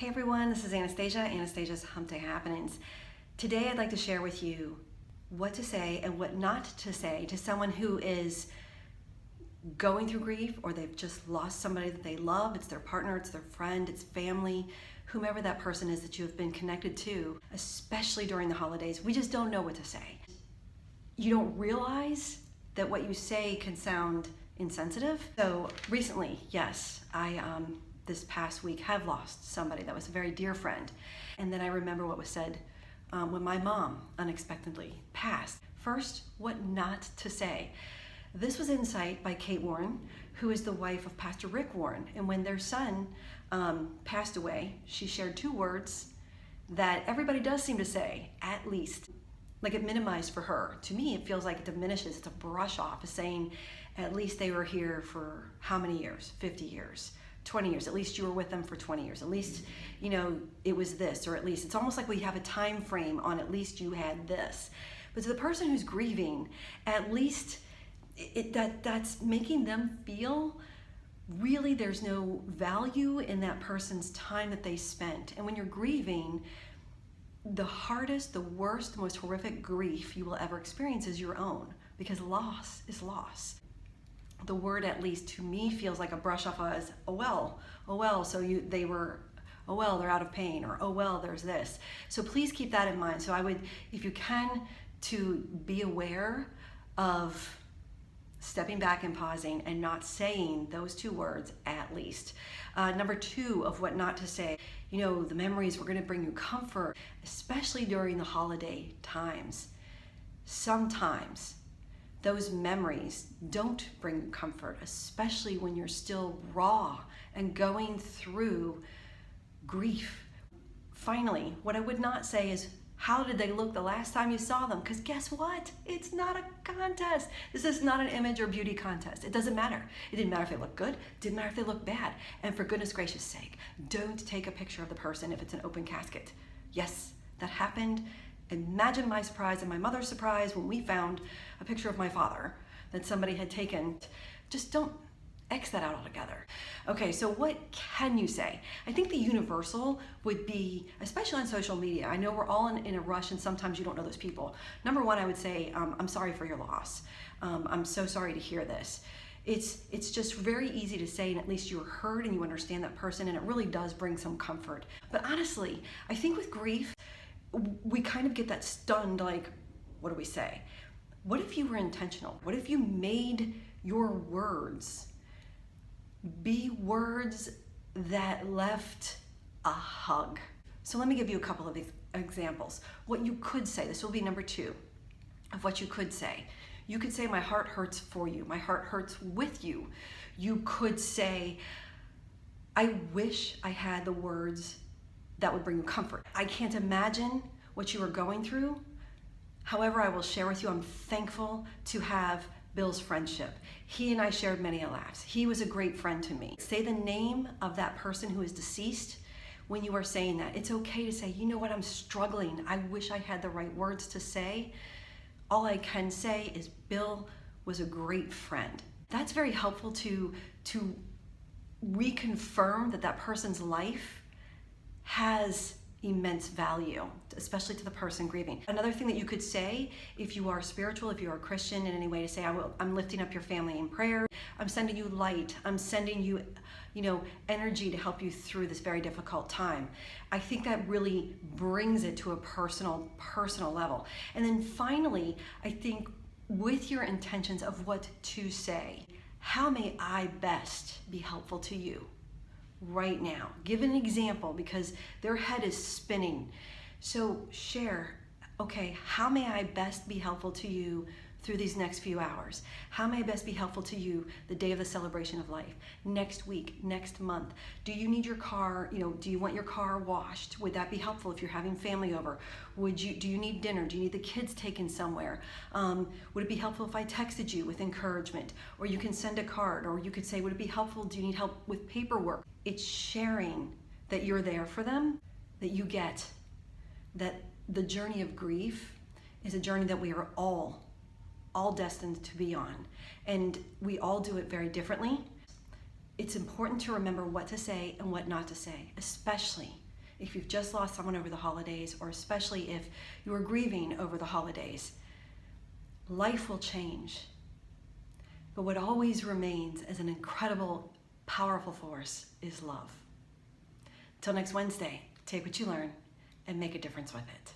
Hey everyone, this is Anastasia, Anastasia's Hump Day Happenings. Today I'd like to share with you what to say and what not to say to someone who is going through grief or they've just lost somebody that they love. It's their partner, it's their friend, it's family, whomever that person is that you have been connected to, especially during the holidays. We just don't know what to say. You don't realize that what you say can sound insensitive. So recently, yes, I this past week have lost somebody that was a very dear friend. And then I remember what was said when my mom unexpectedly passed. First, what not to say. This was insight by Kate Warren, who is the wife of Pastor Rick Warren. And when their son passed away, she shared two words that everybody does seem to say, at least. Like it minimized for her. To me, it feels like it diminishes. It's a brush off of saying, at least they were here for how many years? 50 years. 20 years, at least you were with them for 20 years. At least, you know, it was this, or at least it's almost like we have a time frame on at least you had this. But to the person who's grieving, at least that's making them feel really there's no value in that person's time that they spent. And when you're grieving, the hardest, the worst, the most horrific grief you will ever experience is your own, because loss is loss. The word at least to me feels like a brush off as, oh well, so oh well, they're out of pain, or oh well, there's this. So please keep that in mind. So I would, if you can, to be aware of stepping back and pausing and not saying those two words, at least. Number two of what not to say, you know, the memories were gonna bring you comfort, especially during the holiday times. Sometimes those memories don't bring you comfort, especially when you're still raw and going through grief. Finally, what I would not say is, how did they look the last time you saw them? Because guess what? It's not a contest. This is not an image or beauty contest. It doesn't matter. It didn't matter if they look good, didn't matter if they look bad. And for goodness gracious sake, don't take a picture of the person if it's an open casket. Yes, that happened. Imagine my surprise and my mother's surprise when we found a picture of my father that somebody had taken. Just don't X that out altogether. Okay, so what can you say? I think the universal would be, especially on social media, I know we're all in a rush and sometimes you don't know those people. Number one, I would say, I'm sorry for your loss. I'm so sorry to hear this. It's just very easy to say, and at least you're heard and you understand that person, and it really does bring some comfort. But honestly, I think with grief, we kind of get that stunned, like, what do we say? What if you were intentional? What if you made your words be words that left a hug? So let me give you a couple of examples. What you could say, this will be number two of what you could say. You could say, my heart hurts for you. My heart hurts with you. You could say, I wish I had the words that would bring you comfort. I can't imagine what you are going through. However, I will share with you, I'm thankful to have Bill's friendship. He and I shared many laughs. He was a great friend to me. Say the name of that person who is deceased when you are saying that. It's okay to say, you know what, I'm struggling. I wish I had the right words to say. All I can say is Bill was a great friend. That's very helpful to reconfirm that person's life has immense value, especially to the person grieving. Another thing that you could say, if you are spiritual, if you are a Christian in any way, to say, I'm lifting up your family in prayer. I'm sending you light. I'm sending you, energy to help you through this very difficult time. I think that really brings it to a personal level. And then finally, I think with your intentions of what to say, how may I best be helpful to you right now? Give an example, because their head is spinning. So share, okay, how may I best be helpful to you through these next few hours? How may I best be helpful to you the day of the celebration of life, next week, next month? Do you need your car, do you want your car washed? Would that be helpful if you're having family over? Do you need dinner? Do you need the kids taken somewhere? Would it be helpful if I texted you with encouragement? Or you can send a card, or you could say, would it be helpful, do you need help with paperwork? It's sharing that you're there for them, that you get that the journey of grief is a journey that we are all destined to be on. And we all do it very differently. It's important to remember what to say and what not to say, especially if you've just lost someone over the holidays, or especially if you're grieving over the holidays. Life will change. But what always remains as an incredible, powerful force is love. Till next Wednesday, take what you learn and make a difference with it.